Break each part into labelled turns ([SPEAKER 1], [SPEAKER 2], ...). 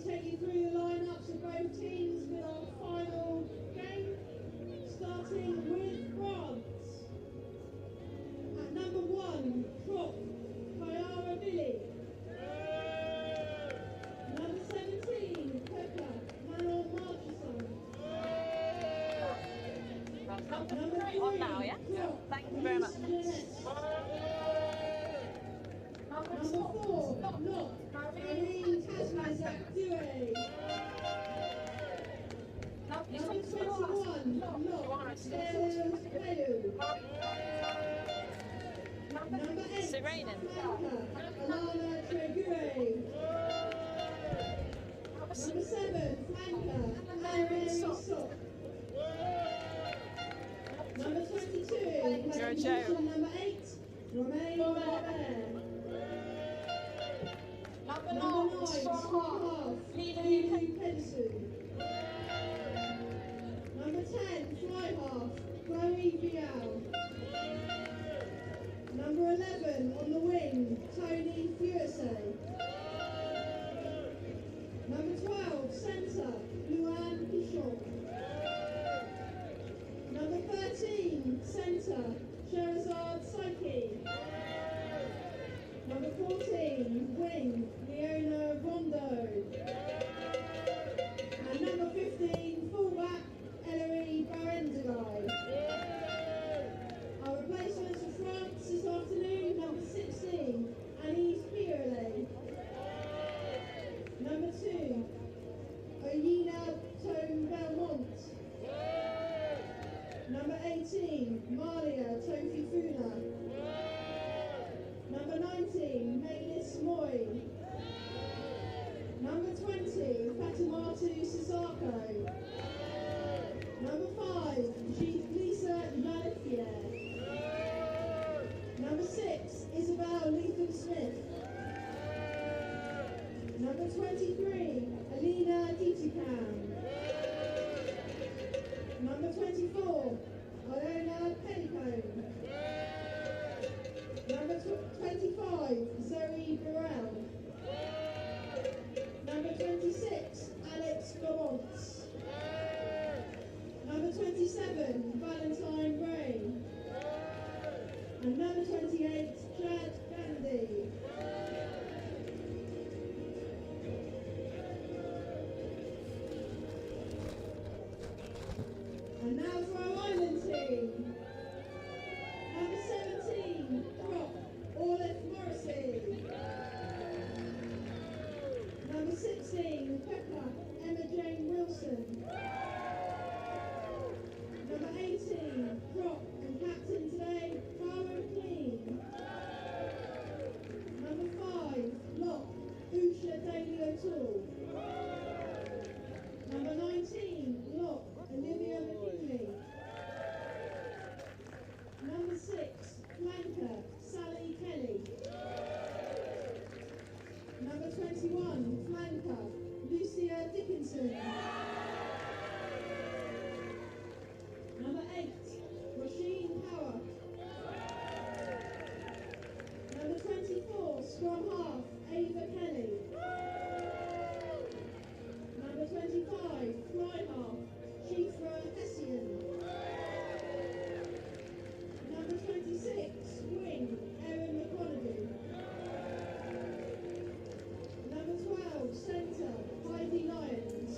[SPEAKER 1] quickly take you through the lineups of both teams with our final game, starting with France. At number 1, Prop, Kayara Billy. Number 17, Pepper, Manon Marchesson. Number 3,
[SPEAKER 2] on now, yeah?
[SPEAKER 1] Prop,
[SPEAKER 2] Thank you very much.
[SPEAKER 1] Number 4, Lock, Irene Kazmazak Due. Number 21, Lock, Stella Peyu. Number 8,
[SPEAKER 2] Serena.
[SPEAKER 1] Flanker, Alana Tregue. Number 7, Flanker, Anne-Mary Sock. Number 22, position number 8, Romain Robert. Number 9, strong half, Lulu Pedersen. Number 10, fly half, Chloe Vial. Number 11, on the wing, Tony Furse. Number 12, centre, Luanne Pichon. Number 13, centre, Sherazade Psyche. Number 14, wing, Leona Rondo. And number 15, fullback, Ellery Barendagai. Our replacements for France this afternoon, number 16, Anise Pirele. Number 2, Oyina Tome Belmont. Number 18, Malia Tofifuna. Number 19, Melis Moy. Number 20, Fatimatu Sissako. Number 5, Lisa Lalifier. Number 6, Isabel Lethan Smith. Number 23, Alina Dietikam. Number 24, Iona Pellicone. Number 25, Zoe Burrell. Number 26, Alex Gomont. Number 27, Valentine Gray. And number 28, Chad Gandhi. And now for our Ireland team. Number 17, Prop, Olive Morrissey. Number 16, Pepper, Emma Jane Wilson. Number 18, Prop and captain today, Cara Clean. Number 5, Lock, Usha Daly O'Toole. Number 19, Lock, Olivia McKinley. Number 6, Flanker, Sally Kelly. Number 21, Flanker, Lucia Dickinson. Number 8, Roisin Power. Number 24, scrum half, Ava Kelly. Number 25, fly half, Shifra Hessian. Number 26, wing, Erin McConaughey. Number 12, centre, Heidi Lyons.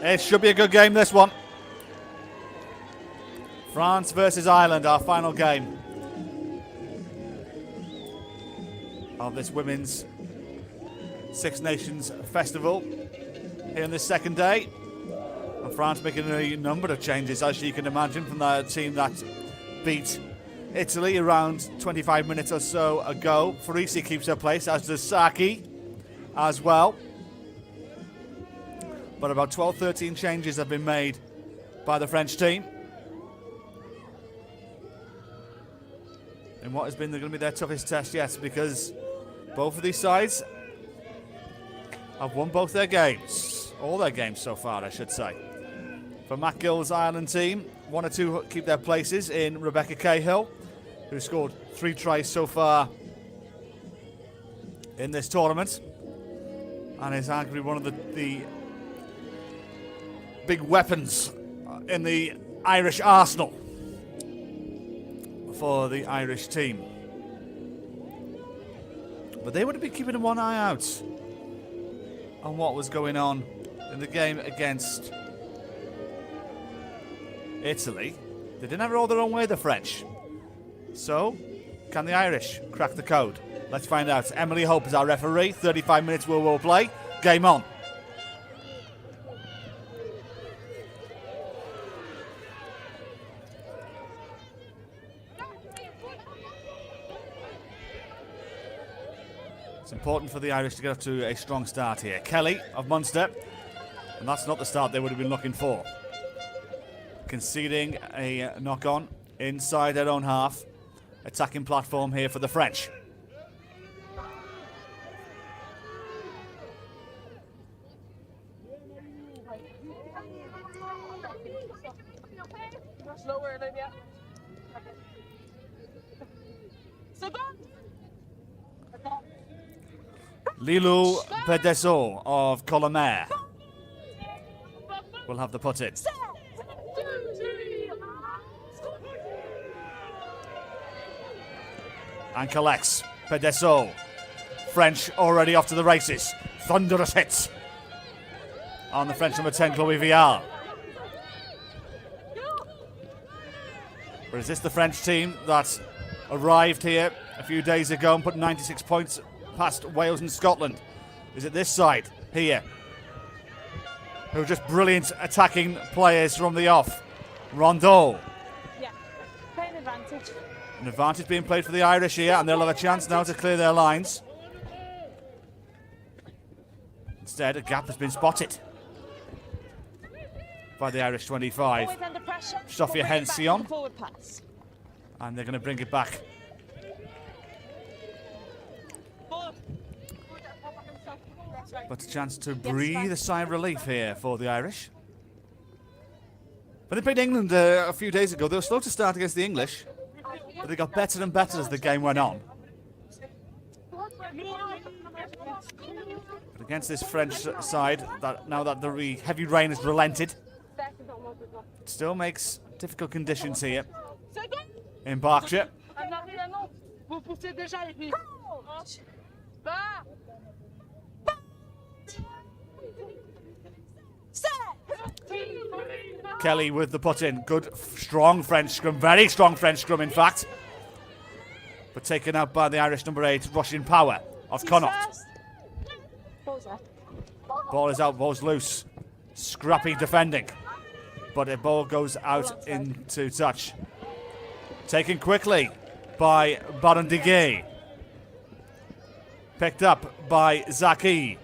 [SPEAKER 2] It should be a good game, this one. France versus Ireland, our final game of this women's Six Nations Festival here on this second day. And France making a number of changes, as you can imagine, from the team that beat Italy around 25 minutes or so ago. Farisi keeps her place, as does Saki as well. But about 12-13 changes have been made by the French team in what has been going to be their toughest test yet, because both of these sides have won both their games. All their games so far, I should say. For Matt Gill's Ireland team, 1 or 2 keep their places in Rebecca Cahill, who scored 3 tries so far in this tournament, and is arguably one of the big weapons in the Irish arsenal for the Irish team. But they would have been keeping one eye out on what was going on in the game against Italy. They didn't have it all their own way, the French. So, can the Irish crack the code? Let's find out. Emily Hope is our referee. 35 minutes we'll play. Game on. It's important for the Irish to get off to a strong start here. Kelly of Munster, and that's not the start they would have been looking for. Conceding a knock-on inside their own half. Attacking platform here for the French. Lilou Pedesso of Colomer will have the put in. And collects. Pedesso. French already off to the races. Thunderous hits on the French number 10, Chloe Vial. Or is this the French team that arrived here a few days ago and put 96 points past Wales and Scotland? Is it this side here, who are just brilliant attacking players from the off? Rondeau.
[SPEAKER 3] Yeah, playing advantage.
[SPEAKER 2] An advantage being played for the Irish here, and they'll have a chance now to clear their lines. Instead, a gap has been spotted by the Irish 25. Sophia Hension. And they're going to bring it back. But a chance to breathe a sigh of relief here for the Irish. When they played England a few days ago, they were slow to start against the English, but they got better and better as the game went on. But against this French side, now that the heavy rain has relented, it still makes difficult conditions here in Berkshire. Kelly with the put in. Good, strong French scrum. Very strong French scrum, in fact. But taken out by the Irish number 8, Russian Power of Connacht. Ball is out, ball's loose. Scrappy defending. But the ball goes out into touch. Taken quickly by Barandiguet. Picked up by Zaki.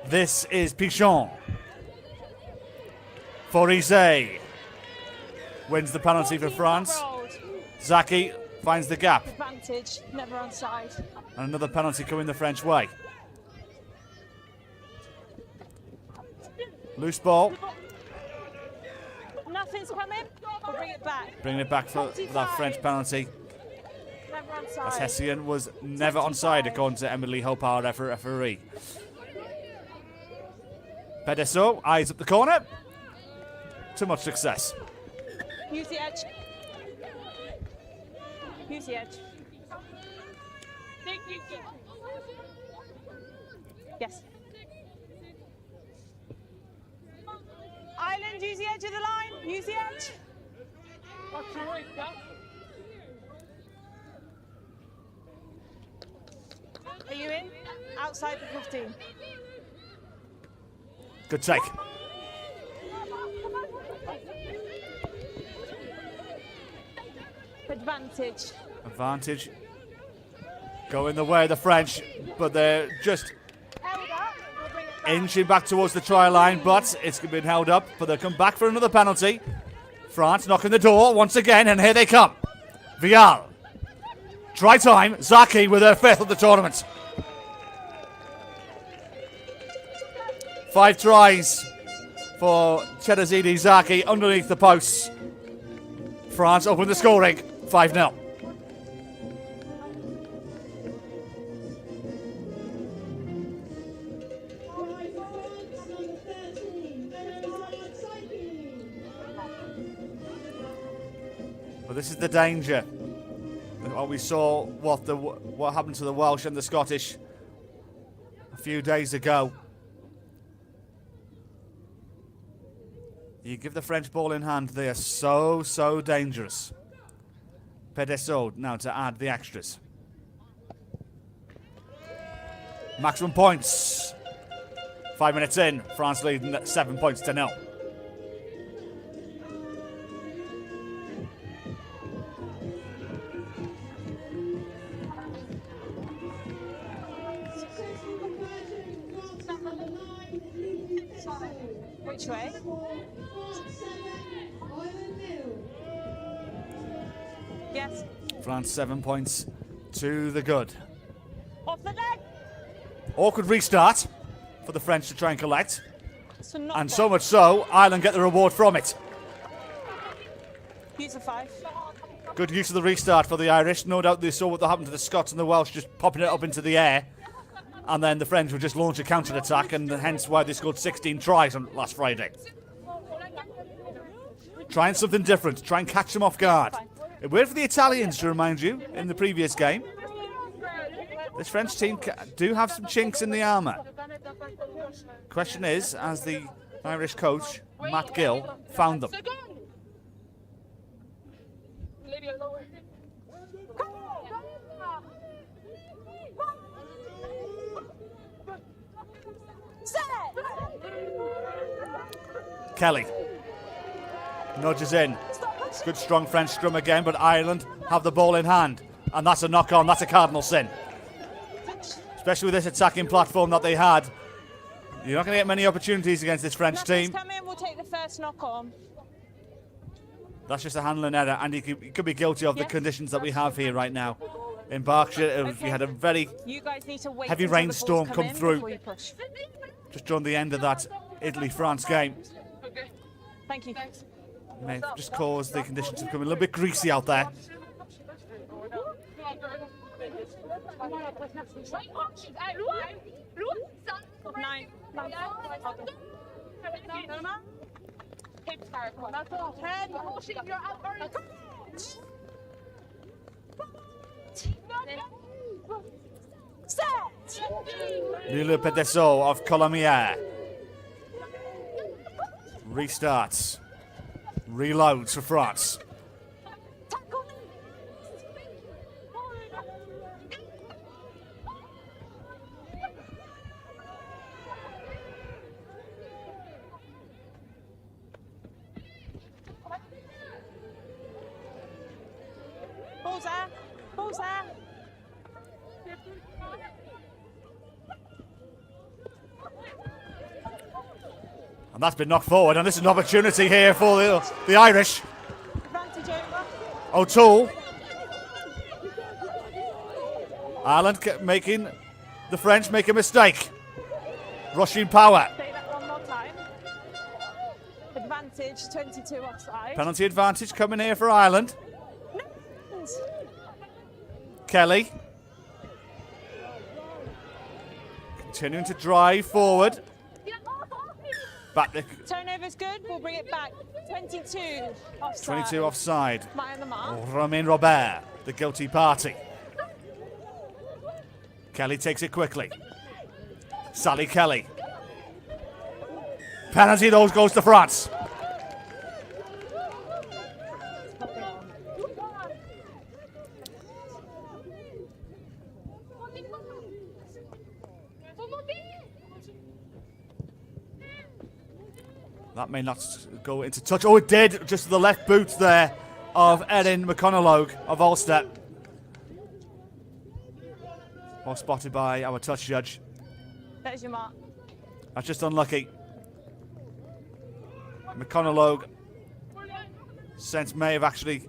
[SPEAKER 2] This is Pichon. Forise wins the penalty for France. Zaki finds the gap.
[SPEAKER 3] Advantage, never onside.
[SPEAKER 2] And another penalty coming the French way. Loose ball.
[SPEAKER 3] Nothing's coming. We'll bring it back.
[SPEAKER 2] Bringing it back for that French penalty.
[SPEAKER 3] Never onside.
[SPEAKER 2] As Hessian was never onside, according to Emily Hope, our referee. Pedesso eyes up the corner. Too much success.
[SPEAKER 3] Use the edge. Use the edge. Yes. Ireland, use the edge of the line. Use the edge. Are you in? Outside the 15.
[SPEAKER 2] Good take.
[SPEAKER 3] Advantage.
[SPEAKER 2] Advantage. Going the way of the French, but they're just
[SPEAKER 3] Held up. We'll bring it back.
[SPEAKER 2] inching back towards the try line, but it's been held up, but they'll come back for another penalty. France knocking the door once again, and here they come. Vial. Try time. Zaki with her 5th of the tournament. 5 tries for Chedazidi Zaki underneath the posts. France open the scoring. 5-0. But this is the danger. What we saw, what happened to the Welsh and the Scottish a few days ago. You give the French ball in hand, they are so dangerous. Pedesot now to add the extras. Maximum points. 5 minutes in, France leading 7 points to 0.
[SPEAKER 3] Which way? Yes.
[SPEAKER 2] France 7 points to the good.
[SPEAKER 3] Off the leg.
[SPEAKER 2] Awkward restart for the French to try and collect.
[SPEAKER 3] So not
[SPEAKER 2] And so much so, Ireland get the reward from it.
[SPEAKER 3] Use a 5.
[SPEAKER 2] Good use of the restart for the Irish. No doubt they saw what happened to the Scots and the Welsh, just popping it up into the air. And then the French would just launch a counter-attack, and hence why they scored 16 tries on last Friday. Trying something different, try and catch them off guard. It worked for the Italians, to remind you, in the previous game. This French team do have some chinks in the armour. Question is, has the Irish coach, Matt Gill, found them? Kelly nudges in. Good strong French scrum again, but Ireland have the ball in hand. And that's a knock-on, that's a cardinal sin. Especially with this attacking platform that they had. You're not going to get many opportunities against this French team.
[SPEAKER 3] Come in, we'll take the first knock on.
[SPEAKER 2] That's just a handling error, and he could be guilty of the conditions that we have here right now. In Berkshire, we had a very
[SPEAKER 3] You guys need to wait
[SPEAKER 2] heavy
[SPEAKER 3] until the
[SPEAKER 2] rainstorm
[SPEAKER 3] balls
[SPEAKER 2] come
[SPEAKER 3] in
[SPEAKER 2] through.
[SPEAKER 3] before you push.
[SPEAKER 2] just during the end of that Italy-France game.
[SPEAKER 3] Thank you.
[SPEAKER 2] May have just caused the conditions to become a little bit greasy out there.
[SPEAKER 3] Nine.
[SPEAKER 2] Lille Pedesot of Colomiers. Restarts. Reloads for France.
[SPEAKER 3] Balls there. Balls there.
[SPEAKER 2] And that's been knocked forward, and this is an opportunity here for the Irish.
[SPEAKER 3] Advantage over.
[SPEAKER 2] O'Toole. Ireland making the French make a mistake. Rushing power.
[SPEAKER 3] Say that one more time. Advantage 22 offside.
[SPEAKER 2] Penalty advantage coming here for Ireland. Kelly. Continuing to drive forward. Back the
[SPEAKER 3] Turnover's good. We'll bring it back. 22 offside.
[SPEAKER 2] 22 offside.
[SPEAKER 3] Mine on the mark.
[SPEAKER 2] Romain Robert, the guilty party. Kelly takes it quickly. Sally Kelly. Penalty, those goes to France. That may not go into touch. Oh, it did. Just the left boot there of Erin McConaughey of Ulster. Well spotted by our touch judge.
[SPEAKER 3] There's your mark.
[SPEAKER 2] That's just unlucky. McConaughey sense may have actually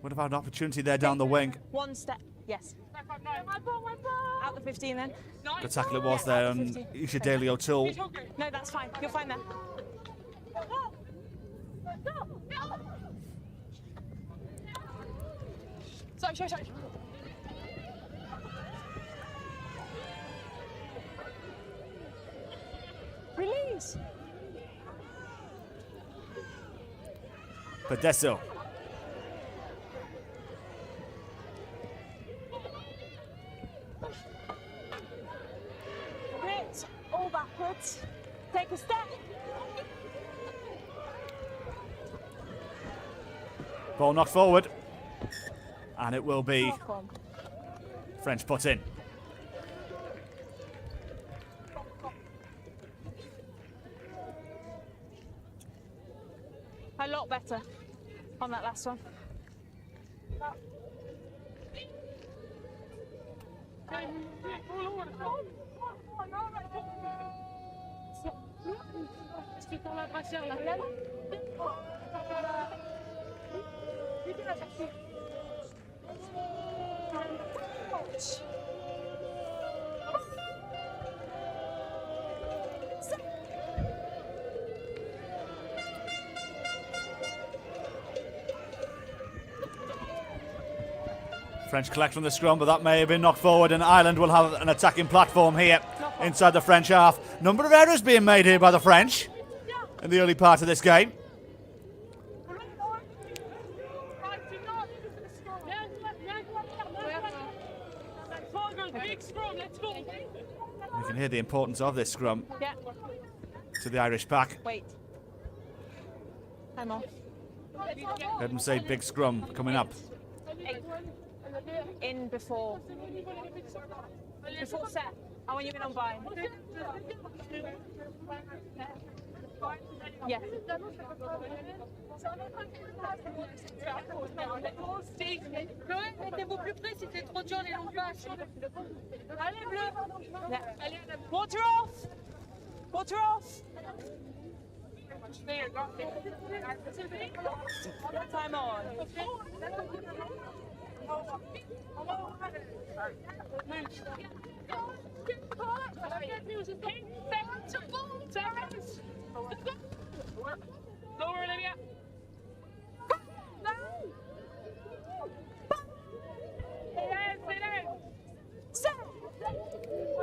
[SPEAKER 2] would have had an opportunity there down the wing.
[SPEAKER 3] One step. Yes. Out the 15 then.
[SPEAKER 2] Good tackle it was there on Isha Daly O'Toole.
[SPEAKER 3] No, that's fine. You're fine there. Sorry. Release.
[SPEAKER 2] Pedesso.
[SPEAKER 3] Grit. All backwards. Take a step.
[SPEAKER 2] Ball knocked forward. And it will be French put in.
[SPEAKER 3] A lot better on that last one.
[SPEAKER 2] French collect from the scrum, but that may have been knocked forward, and Ireland will have an attacking platform here inside the French half. Number of errors being made here by the French in the early part of this game. You can hear the importance of this scrum to the Irish pack.
[SPEAKER 3] Wait. Time off.
[SPEAKER 2] Heard them say big scrum coming up.
[SPEAKER 3] 8. In before set. I want you in on by. Yeah.
[SPEAKER 4] Mettez-vous plus près, c'était trop dur les longues vaches. Allez, bleu.
[SPEAKER 3] Yeah. Water off. Water off. Time on.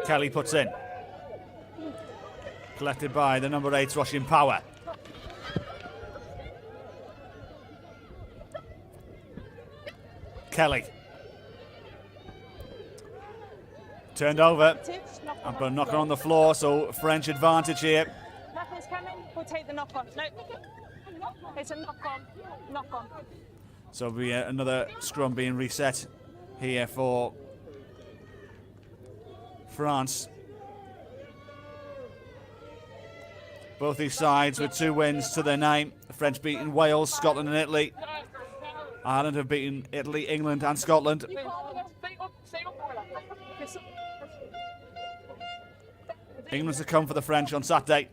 [SPEAKER 2] Kelly puts in. Collected by the number 8 Russian Power. Kelly. Turned over. I'm going to knock her on the floor, so French advantage here.
[SPEAKER 3] Nothing's coming. We'll take the knock on. No. It's a knock on. Knock on.
[SPEAKER 2] So we another scrum being reset here for France. Both these sides with 2 wins to their name. The French beating Wales, Scotland and Italy. Ireland have beaten Italy, England and Scotland. England's to come for the French on Saturday.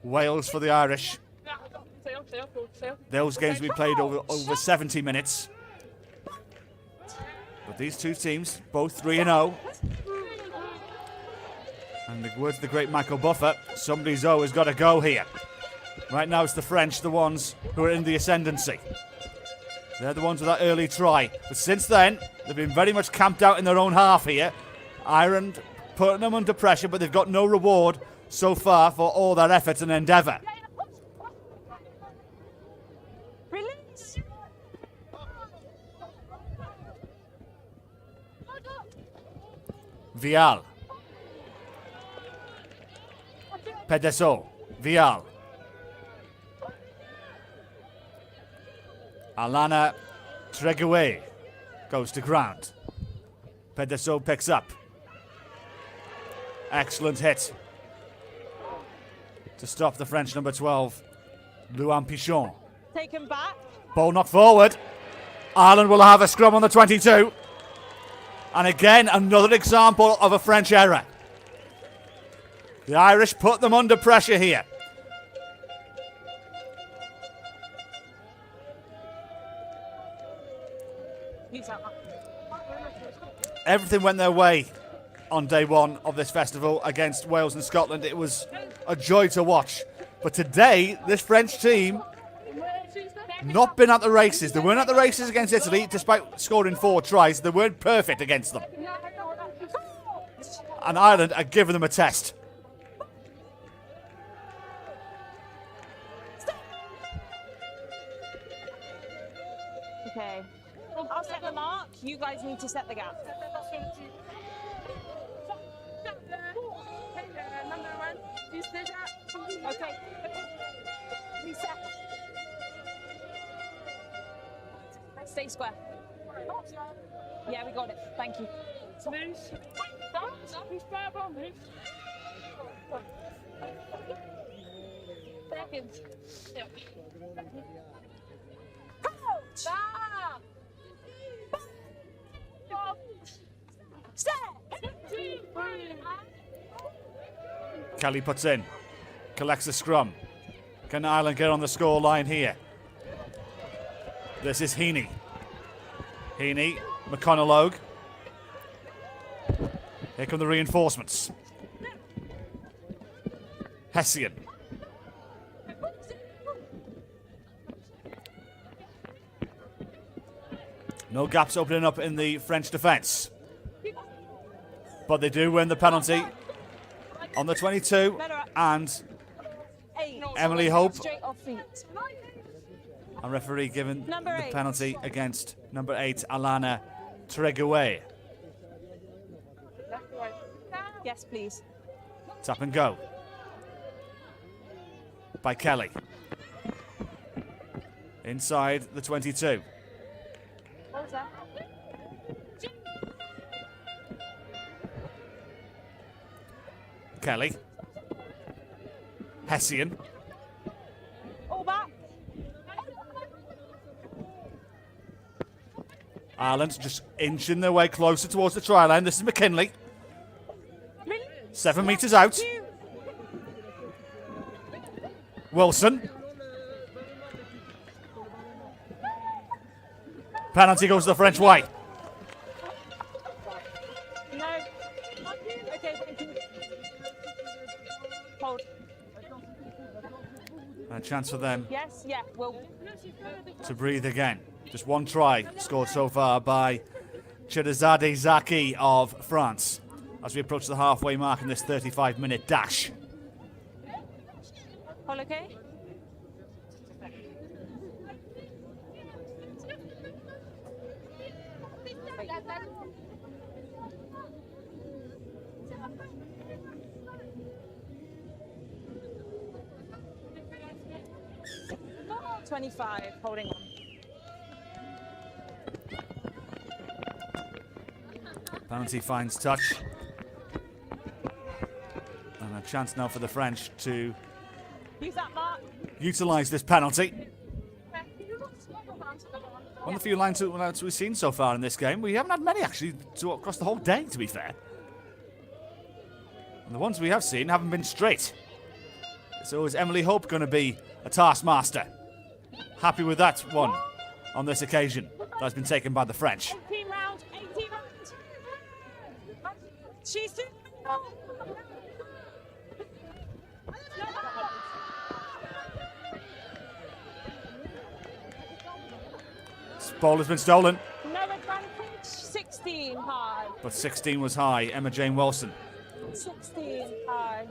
[SPEAKER 2] Wales for the Irish. Those games will be played over 70 minutes. But these two teams, both 3-0. And the words of the great Michael Buffer, somebody's always got to go here. Right now it's the French, the ones who are in the ascendancy. They're the ones with that early try. But since then, they've been very much camped out in their own half here. Ireland putting them under pressure, but they've got no reward so far for all their efforts and endeavour.
[SPEAKER 3] Release.
[SPEAKER 2] Vial. Pedesot, Vial. Alana Treguet goes to ground. Pedesot picks up. Excellent hit to stop the French number 12, Luan Pichon.
[SPEAKER 3] Take him back.
[SPEAKER 2] Ball knocked forward. Ireland will have a scrum on the 22. And again, another example of a French error. The Irish put them under pressure here. Everything went their way on day one of this festival against Wales and Scotland. It was a joy to watch. But today, this French team not been at the races. They weren't at the races against Italy, despite scoring 4 tries. They weren't perfect against them. And Ireland are giving them a test.
[SPEAKER 3] Okay. I'll set the mark. You guys need to set the gap. Okay. Reset. Stay square. Yeah, we got it. Thank you.
[SPEAKER 4] Smooth. Seconds. Yep.
[SPEAKER 2] Kelly puts in, collects the scrum. Can Ireland get on the score line here? This is Heaney. Heaney, McConaughey. Here come the reinforcements. Hessian. No gaps opening up in the French defence. But they do win the penalty on the 22, and Emily Hope,
[SPEAKER 3] Straight off feet.
[SPEAKER 2] a referee given
[SPEAKER 3] Number
[SPEAKER 2] the
[SPEAKER 3] 8.
[SPEAKER 2] penalty against number 8, Alana Treguet.
[SPEAKER 3] Yes, please.
[SPEAKER 2] Tap and go by Kelly. Inside the 22.
[SPEAKER 3] What was that?
[SPEAKER 2] Kelly. Hessian.
[SPEAKER 3] All back.
[SPEAKER 2] Ireland just inching their way closer towards the try line. This is McKinley. 7 metres out. Wilson. Penalty goes the French way.
[SPEAKER 3] No. Okay, thank you. Hold.
[SPEAKER 2] A chance for them
[SPEAKER 3] Yes, yeah, well,
[SPEAKER 2] to breathe again. Just one try scored so far by Chirizade Zaki of France as we approach the halfway mark in this 35-minute dash.
[SPEAKER 3] all okay? Wait. 25, holding on.
[SPEAKER 2] Penalty finds touch. And a chance now for the French to
[SPEAKER 3] Use that mark.
[SPEAKER 2] utilise this penalty. One of the few lineouts we've seen so far in this game. We haven't had many actually across the whole day, to be fair. And the ones we have seen haven't been straight. So is Emily Hope going to be a taskmaster? Happy with that one on this occasion. That's been taken by the French.
[SPEAKER 3] 18 rounds, 18 rounds. She's too.
[SPEAKER 2] This ball has been stolen,
[SPEAKER 3] No advantage. 16 high.
[SPEAKER 2] but 16 was high. Emma Jane Wilson.
[SPEAKER 3] 16 high.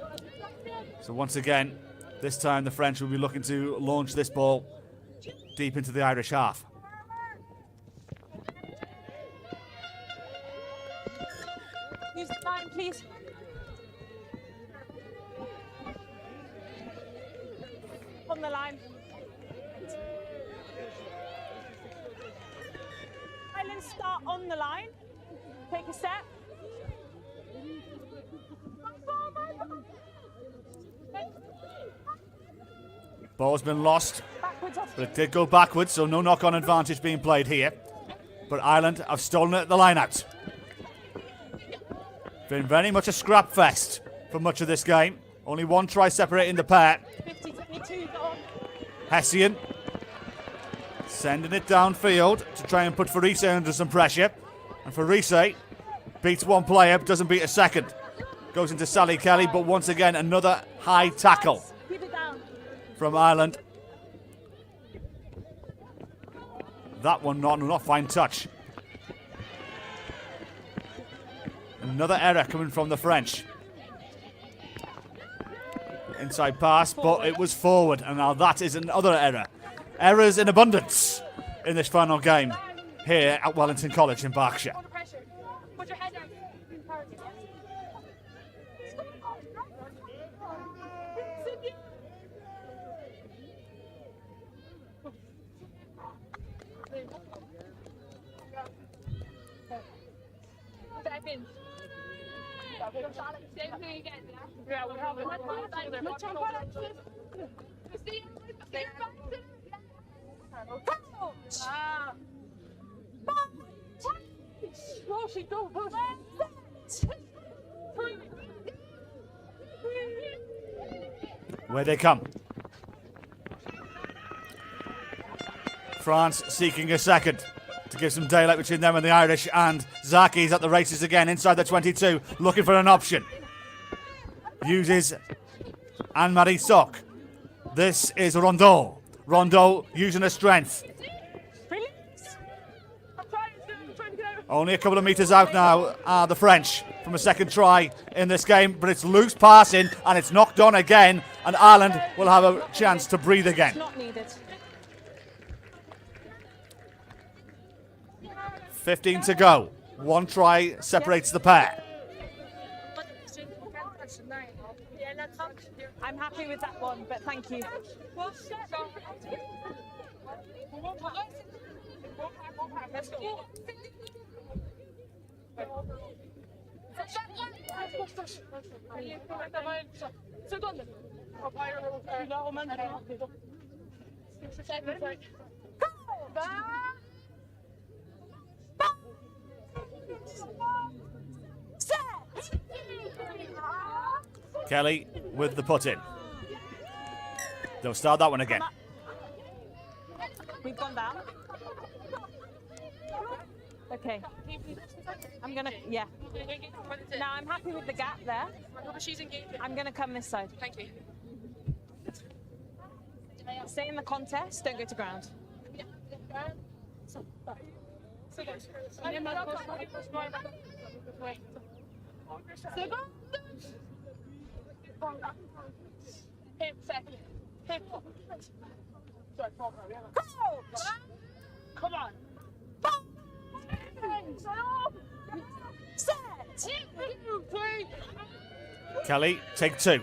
[SPEAKER 2] So once again, this time the French will be looking to launch this ball deep into the Irish half.
[SPEAKER 3] Use the line, please. the line. Ireland start on the line. Take a step.
[SPEAKER 2] Ball's been lost,
[SPEAKER 3] Backwards off.
[SPEAKER 2] but it did go backwards, so no knock-on advantage being played here. But Ireland have stolen it at the line-out. Been very much a scrap fest for much of this game. Only one try separating the pair.
[SPEAKER 3] 50-22 on.
[SPEAKER 2] Hessian sending it downfield to try and put Farise under some pressure. And Farise beats one player, but doesn't beat a second. Goes into Sally Kelly, but once again, another high tackle
[SPEAKER 3] Keep it down.
[SPEAKER 2] from Ireland. That one not fine touch. Another error coming from the French. Inside pass, but it was forward, and now that is another error. Errors in abundance in this final game here at Wellington College in Berkshire.
[SPEAKER 4] Under pressure. Put your head down. Seconds. Same thing again, yeah? We have it. Roshi, go,
[SPEAKER 2] Where they come. France seeking a second to give some daylight between them and the Irish, and Zaki's at the races again inside the 22, looking for an option. Uses Anne-Marie Sock. This is Rondeau. Rondeau using her strength. Only a couple of metres out now are the French from a second try in this game, but it's loose passing and it's knocked on again, and Ireland will have a chance to breathe again.
[SPEAKER 3] Not needed.
[SPEAKER 2] 15 to go. One try separates the pair.
[SPEAKER 3] I'm happy with that one, but thank you.
[SPEAKER 4] Let's go. Seconde.
[SPEAKER 2] Kelly with the put in. They'll start that one again.
[SPEAKER 3] We've gone down. Okay. I'm gonna, yeah. Now I'm happy with the gap there.
[SPEAKER 4] She's engaged.
[SPEAKER 3] I'm gonna come this side.
[SPEAKER 4] Thank you.
[SPEAKER 3] Stay in the contest, don't go to ground.
[SPEAKER 4] Hip second. Hip. Come on.
[SPEAKER 3] Set!
[SPEAKER 2] Kelly, take two.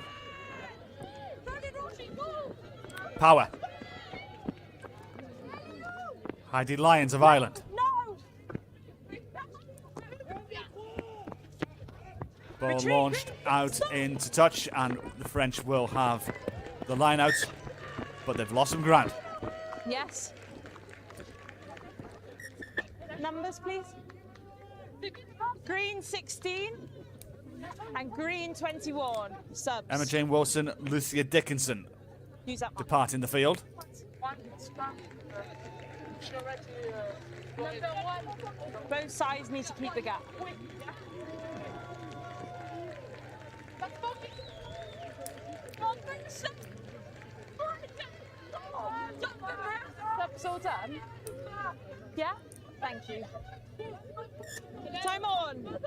[SPEAKER 2] Power. Heidi Lyons of Ireland.
[SPEAKER 3] No!
[SPEAKER 2] Ball launched out into touch, and the French will have the line out, but they've lost some ground.
[SPEAKER 3] Yes. Numbers, please. Green 16 and green 21. Subs.
[SPEAKER 2] Emma Jane Wilson, Lucia Dickinson
[SPEAKER 3] Use that one.
[SPEAKER 2] departing the field.
[SPEAKER 3] Both sides need to keep the gap. That's all done? Yeah? Thank you. Time on.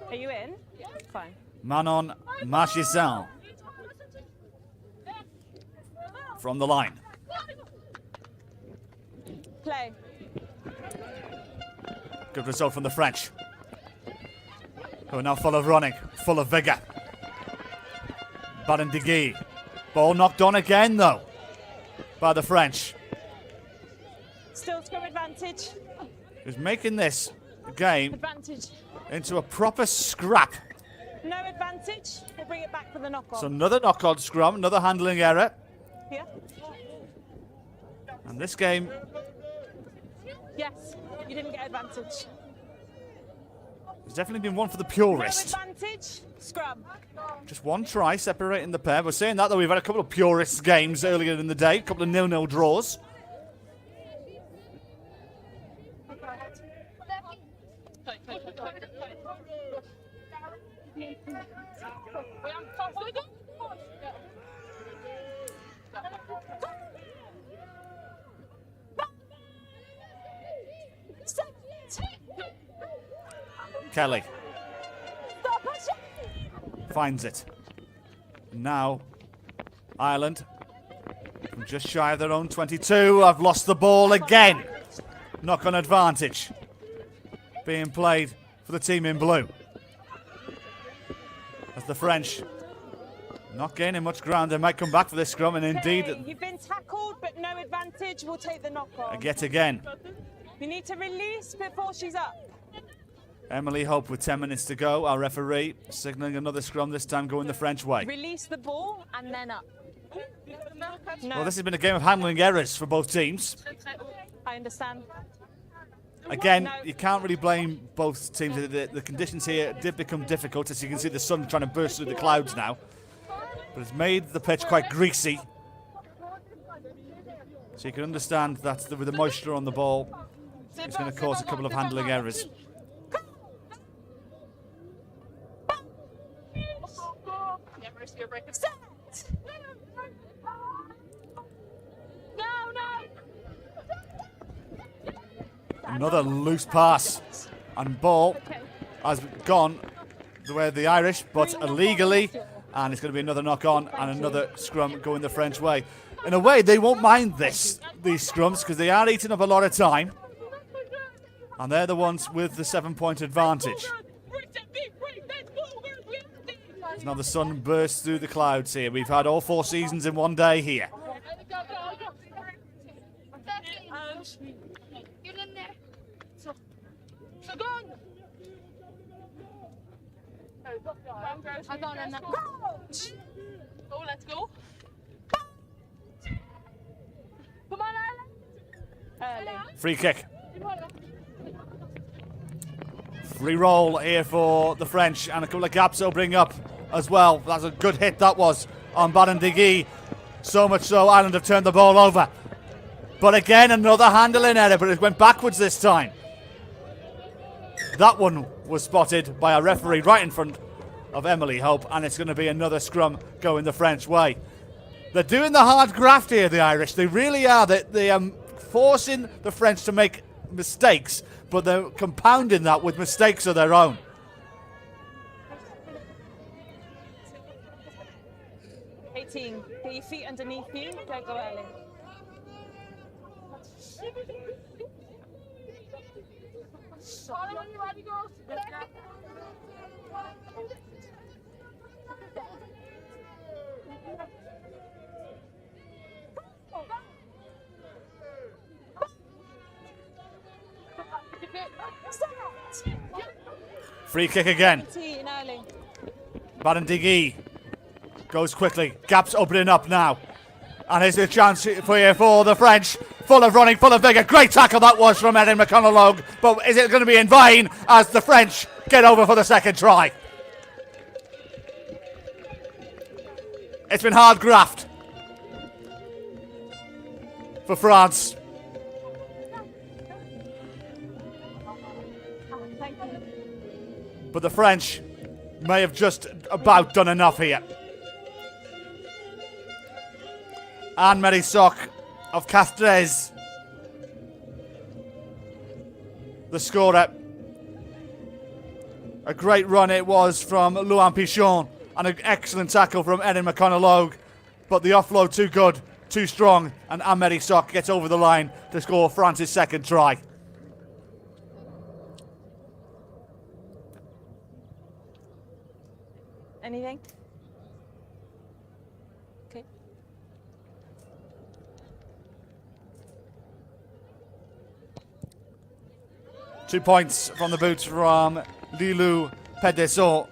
[SPEAKER 3] Are you in? Yeah. Fine.
[SPEAKER 2] Manon Marchessin from the line.
[SPEAKER 3] Play.
[SPEAKER 2] Good result from the French, who are now full of running, full of vigour. Baron Digui Ball knocked on again, though, by the French.
[SPEAKER 3] Still scrum advantage.
[SPEAKER 2] Who's making this game
[SPEAKER 3] Advantage.
[SPEAKER 2] into a proper scrap.
[SPEAKER 3] No advantage. We'll bring it back for the knock-on.
[SPEAKER 2] So another knock-on scrum, another handling error.
[SPEAKER 3] Here.
[SPEAKER 2] And this game,
[SPEAKER 3] Yes, you didn't get advantage.
[SPEAKER 2] has definitely been one for the
[SPEAKER 3] No
[SPEAKER 2] purist.
[SPEAKER 3] advantage. Scrum.
[SPEAKER 2] Just one try separating the pair. We're saying that, though, we've had a couple of purist games earlier in the day, a couple of 0-0 draws. Kelly finds it. Now, Ireland, from just shy of their own 22, have lost the ball again. Knock-on advantage being played for the team in blue. As the French not gaining much ground, they might come back for this scrum, and indeed,
[SPEAKER 3] Okay, you've been tackled, but no advantage. We'll take the knock-on.
[SPEAKER 2] yet again.
[SPEAKER 3] You need to release before she's up.
[SPEAKER 2] Emily Hope with 10 minutes to go. Our referee signalling another scrum, this time going the French way.
[SPEAKER 3] Release the ball and then up. No,
[SPEAKER 2] Well, this has been a game of handling errors for both teams.
[SPEAKER 3] I understand.
[SPEAKER 2] Again,
[SPEAKER 3] No.
[SPEAKER 2] you can't really blame both teams. The conditions here did become difficult, as you can see the sun trying to burst through the clouds now. But it's made the pitch quite greasy. So you can understand that with the moisture on the ball, it's going to cause a couple of handling errors. Another loose pass, and ball has gone the way of the Irish, but illegally, and it's going to be another knock-on and another scrum going the French way. In a way, they won't mind these scrums, because they are eating up a lot of time, and they're the ones with the 7-point advantage. Now the sun bursts through the clouds here. We've had all 4 seasons in one day here.
[SPEAKER 4] Oh, let's go. Come on, Ireland.
[SPEAKER 2] Free kick. Free roll here for the French, and a couple of gaps opening up as well. That's a good hit that was on Barandigi. So much so, Ireland have turned the ball over. But again, another handling error, but it went backwards this time. That one was spotted by a referee right in front of Emily Hope, and it's going to be another scrum going the French way. They're doing the hard graft here, the Irish. They really are. They are forcing the French to make mistakes, but they're compounding that with mistakes of their own.
[SPEAKER 3] Get your feet underneath you. Don't go early.
[SPEAKER 2] Free kick again.
[SPEAKER 3] 18 early.
[SPEAKER 2] Barandigi goes quickly. Gaps opening up now. And here's a chance for the French. Full of running, full of vigour. Great tackle that was from Erin McConnell. But is it going to be in vain as the French get over for the second try? It's been hard graft for France. But the French may have just about done enough here. Anne-Marie Sock of Castres, the scorer. A great run it was from Luan Pichon, and an excellent tackle from Erin McConnell. But the offload too good, too strong, and Anne-Marie Sock gets over the line to score France's second try.
[SPEAKER 3] Anything? Okay.
[SPEAKER 2] 2 points from the boots from Lilou Pedesot.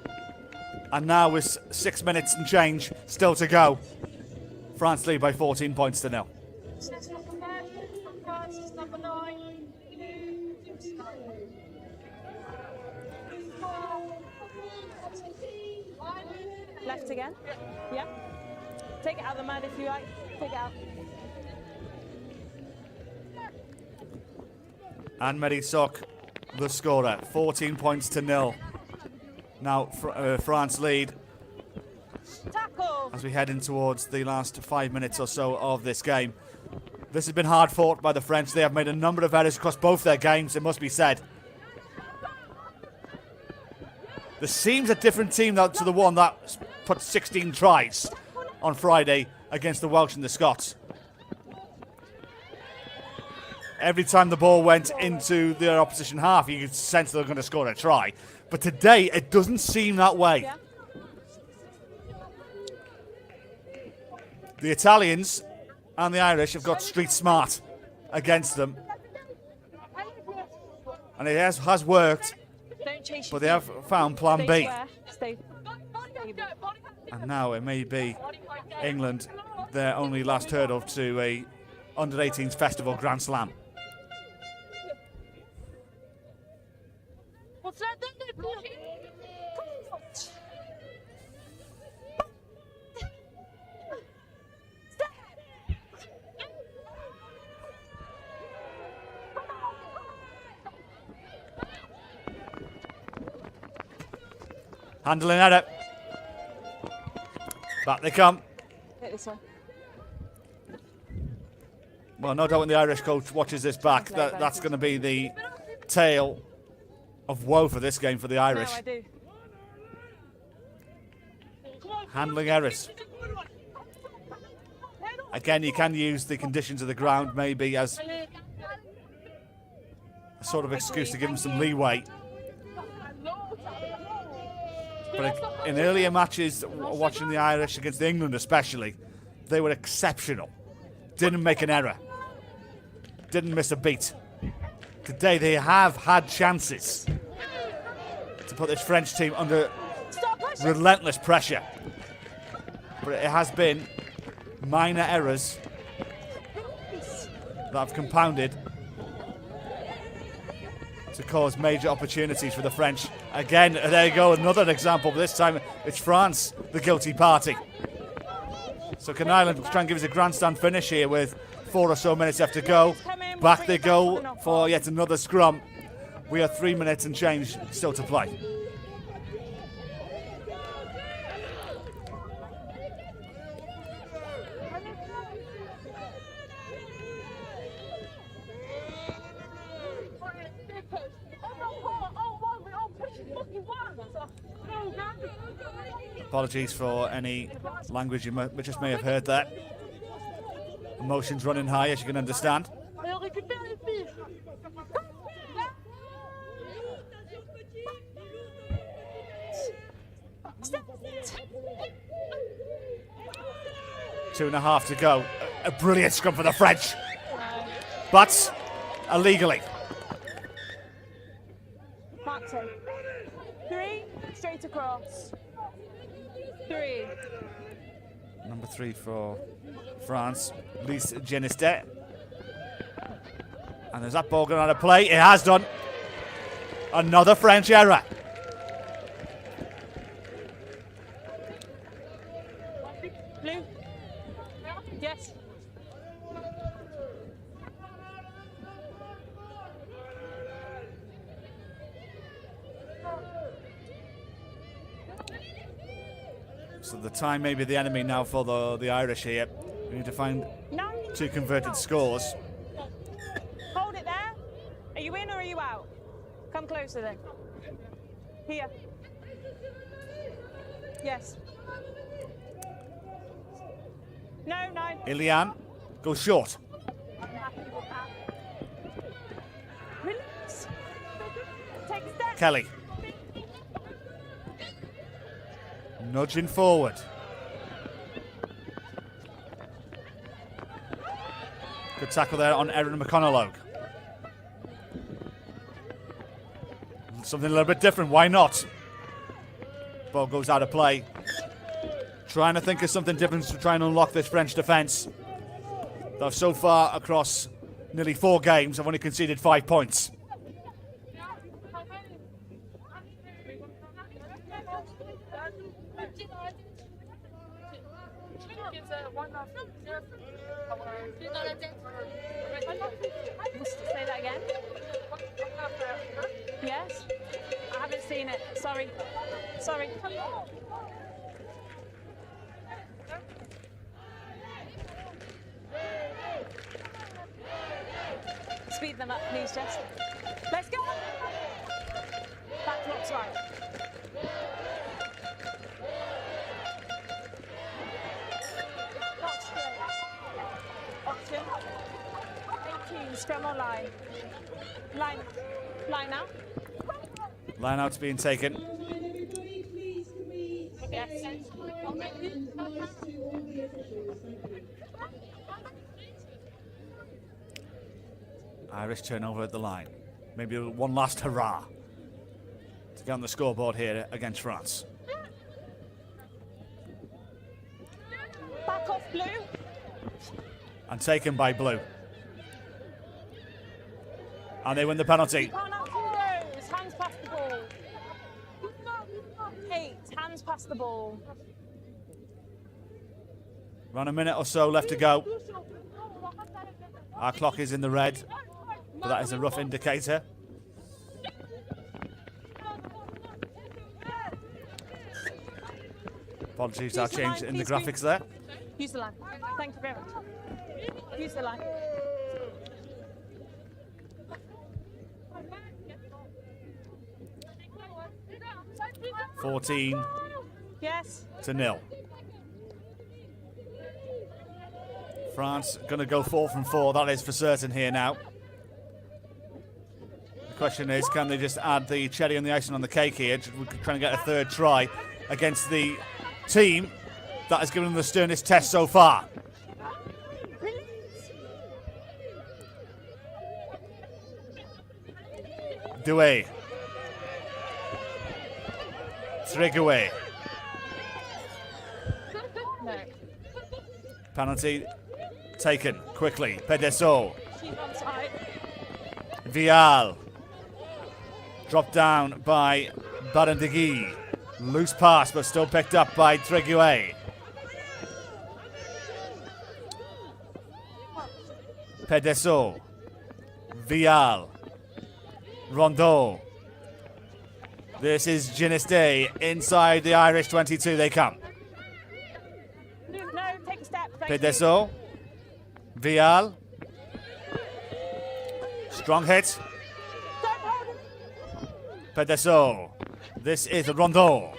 [SPEAKER 2] And now with 6 minutes and change still to go, France lead by 14 points to 0.
[SPEAKER 4] Number 9.
[SPEAKER 3] Left again. Yeah. Take it out of the mud if you like. Take it out.
[SPEAKER 2] Anne-Marie Sock, the scorer, 14 points to 0. Now France lead
[SPEAKER 3] Tackle.
[SPEAKER 2] as we head in towards the last 5 minutes or so of this game. This has been hard fought by the French. They have made a number of errors across both their games, it must be said. This seems a different team though to the one that put 16 tries on Friday against the Welsh and the Scots. Every time the ball went into their opposition half, you could sense they were going to score a try. But today, it doesn't seem that way.
[SPEAKER 3] Yeah.
[SPEAKER 2] The Italians and the Irish have got street smart against them. And it has worked,
[SPEAKER 3] Don't chase.
[SPEAKER 2] but they have found plan
[SPEAKER 3] Stay
[SPEAKER 2] B.
[SPEAKER 3] square. Stay.
[SPEAKER 2] And now it may be England, their only last hurdle to a Under-18s Festival Grand Slam.
[SPEAKER 4] What's that?
[SPEAKER 2] Handling at it. Back they come.
[SPEAKER 3] Hit this one.
[SPEAKER 2] Well, no doubt when the Irish coach watches this back, that's going to be the tale of woe for this game for the Irish.
[SPEAKER 3] No, I do.
[SPEAKER 2] Handling errors. Again, you can use the conditions of the ground maybe as a sort of excuse to give them some leeway. But in earlier matches, watching the Irish against England especially, they were exceptional. Didn't make an error. Didn't miss a beat. Today they have had chances to put this French team under relentless pressure. But it has been minor errors that have compounded to cause major opportunities for the French. Again, there you go, another example, but this time it's France, the guilty party. So can Ireland try and give us a grandstand finish here with 4 or so minutes left to go? Back they go for yet another scrum. We are 3 minutes and change still to play. Apologies for any language you just may have heard there. Emotions running high, as you can understand. Two and a half to go. A brilliant scrum for the French. But illegally.
[SPEAKER 3] Martin. 3, straight across. 3.
[SPEAKER 2] Number 3 for France, Lise Genistet. And is that ball going out of play? It has done. Another French error.
[SPEAKER 3] Blue. Yes.
[SPEAKER 2] So the time may be the enemy now for the Irish here. We need to find 2 converted scores.
[SPEAKER 3] Hold it there. Are you in or are you out? Come closer then. Here. Yes. No.
[SPEAKER 2] Ilian goes short.
[SPEAKER 3] Relax. Take a step.
[SPEAKER 2] Kelly. Nudging forward. Good tackle there on Erin McConaughey. Something a little bit different. Why not? Ball goes out of play. Trying to think of something different to try and unlock this French defence. Though so far across nearly 4 games, I've only conceded 5 points.
[SPEAKER 3] Say that again. Yes? I haven't seen it. Sorry. Sorry. Speed them up, please, Jess. Let's go. That looks right. Not straight. Option. 18, scrum or line. Line. Line now.
[SPEAKER 2] Line out's being taken.
[SPEAKER 1] Everybody, please, can we stay
[SPEAKER 3] Yes.
[SPEAKER 1] and nice to all the officials? Thank you.
[SPEAKER 2] Irish turnover at the line. Maybe one last hurrah to get on the scoreboard here against France.
[SPEAKER 3] Back off, Blue.
[SPEAKER 2] And taken by Blue. And they win the penalty.
[SPEAKER 3] Can't out those. Hands past the ball. 8, hands past the ball.
[SPEAKER 2] Around a minute or so left to go. Our clock is in the red, but that is a rough indicator. Apologies, our change in the graphics there.
[SPEAKER 3] Use the line. Thank you very much. Use the line.
[SPEAKER 2] 14
[SPEAKER 3] Yes.
[SPEAKER 2] to 0. France going to go 4 from 4. That is for certain here now. The question is, can they just add the cherry on the icing on the cake here? We're trying to get a third try against the team that has given them the sternest test so far. Doué. Trigué.
[SPEAKER 3] No.
[SPEAKER 2] Penalty taken quickly. Pedesot.
[SPEAKER 3] She's on side.
[SPEAKER 2] Vial. Dropped down by Barandegui. Loose pass, but still picked up by Trigué. Pedesot. Vial. Rondeau. This is Gineste inside the Irish 22. They come.
[SPEAKER 3] No, take a step. Thank
[SPEAKER 2] Pedesot. Vial. Strong hit. Pedesot. This is Rondeau.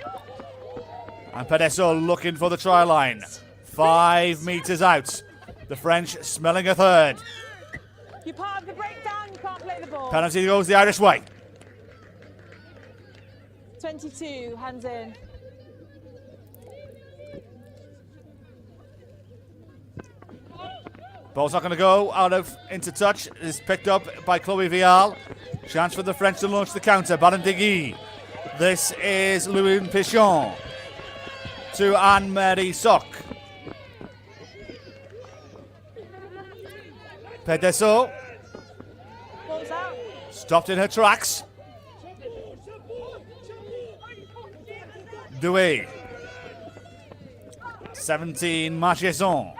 [SPEAKER 2] And Pedesot looking for the try line. 5 metres out. The French smelling a third.
[SPEAKER 3] You're part of the breakdown. You can't play the ball.
[SPEAKER 2] Penalty goes the Irish way.
[SPEAKER 3] 22, hands in.
[SPEAKER 2] Ball's not going to go out of into touch. It's picked up by Chloé Vial. Chance for the French to launch the counter. Barandegui. This is Louis Pichon to Anne-Marie Sock. Pedesot
[SPEAKER 3] Ball's out.
[SPEAKER 2] stopped in her tracks. Doué. 17, Marchesson.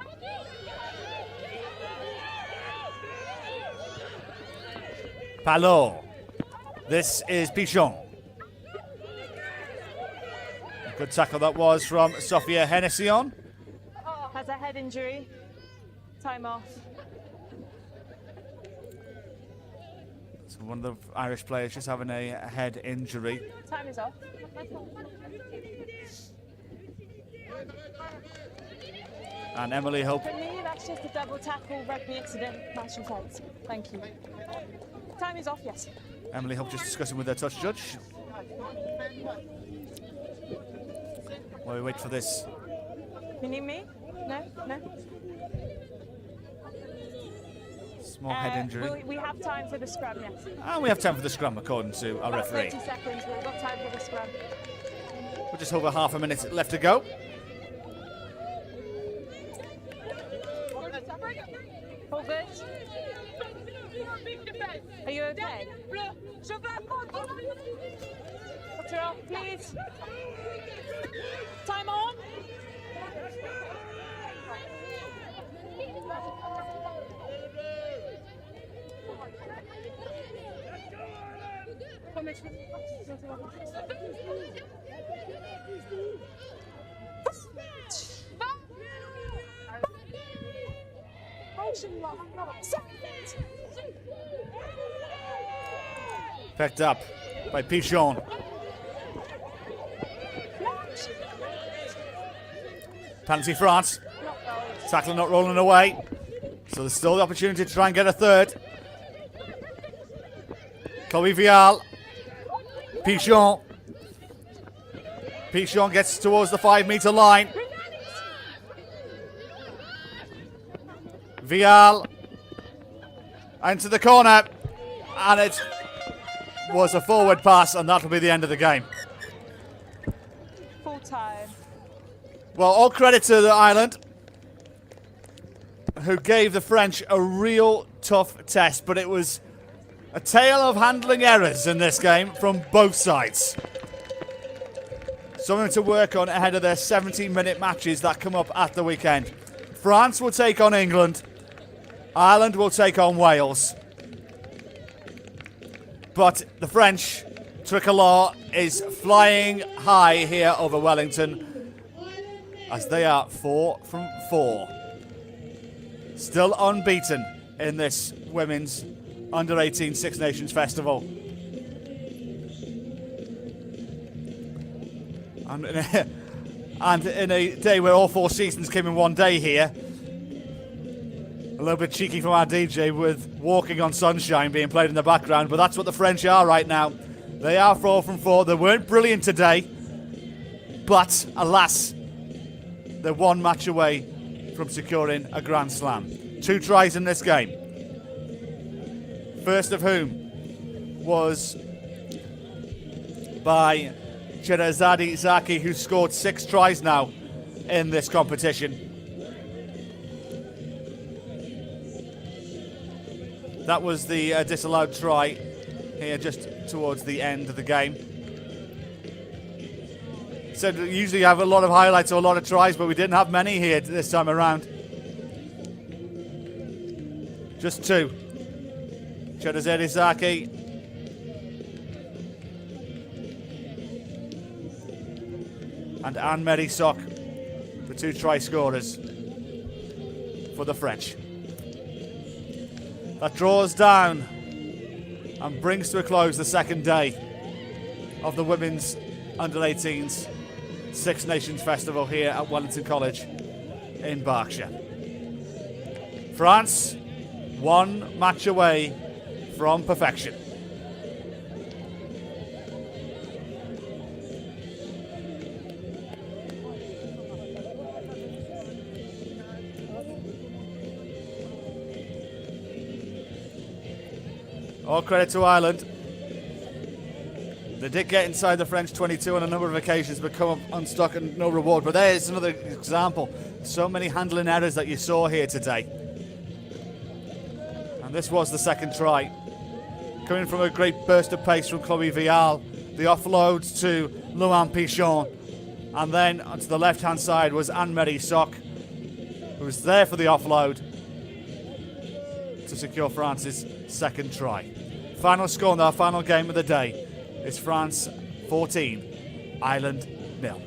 [SPEAKER 2] Palot. This is Pichon. Good tackle that was from Sophia Hennession.
[SPEAKER 3] Has a head injury. Time off.
[SPEAKER 2] So one of the Irish players just having a head injury.
[SPEAKER 3] Time is off.
[SPEAKER 2] And Emily Hope.
[SPEAKER 3] For me, that's just a double tackle rugby incident. Match results. Thank you. Time is off, yes.
[SPEAKER 2] Emily Hope just discussing with their touch judge. While we wait for this.
[SPEAKER 3] You need me? No? No?
[SPEAKER 2] Small head injury.
[SPEAKER 3] We have time for the scrum, yes.
[SPEAKER 2] And we have time for the scrum, according to our
[SPEAKER 3] About
[SPEAKER 2] referee.
[SPEAKER 3] 30 seconds, we've got time for the scrum.
[SPEAKER 2] We're just over half a minute left to go.
[SPEAKER 3] All good? Are you okay? Put her on, please. Time on.
[SPEAKER 2] Picked up by Pichon. Penalty France. Tackler not rolling away. So there's still the opportunity to try and get a third. Chloe Vial. Pichon. Pichon gets towards the 5-meter line. Vial into the corner, and it was a forward pass, and that'll be the end of the game.
[SPEAKER 3] Full time.
[SPEAKER 2] Well, all credit to the island, who gave the French a real tough test, but it was a tale of handling errors in this game from both sides. Something to work on ahead of their 17-minute matches that come up at the weekend. France will take on England. Ireland will take on Wales. But the French tricolour is flying high here over Wellington, as they are 4 from 4. Still unbeaten in this women's Under-18 Six Nations Festival. And in a day where all 4 seasons came in one day here, a little bit cheeky from our DJ with Walking on Sunshine being played in the background, but that's what the French are right now. They are 4 from 4. They weren't brilliant today, but alas, they're 1 match away from securing a Grand Slam. 2 tries in this game. First of whom was by Cherazade Zaki, who scored 6 tries now in this competition. That was the disallowed try here just towards the end of the game. So usually you have a lot of highlights or a lot of tries, but we didn't have many here this time around. Just 2. Cherazade Zaki. And Anne-Marie Sock, the 2 try scorers for the French. That draws down and brings to a close the second day of the women's Under-18s Six Nations Festival here at Wellington College in Berkshire. France, 1 match away from perfection. All credit to Ireland. They did get inside the French 22 on a number of occasions, but come up unstuck and no reward. But there's another example. So many handling errors that you saw here today. And this was the second try. Coming from a great burst of pace from Chloe Vial. The offload to Luan Pichon. And then onto the left-hand side was Anne-Marie Sock, who was there for the offload to secure France's second try. Final score in our final game of the day is France 14, Ireland 0.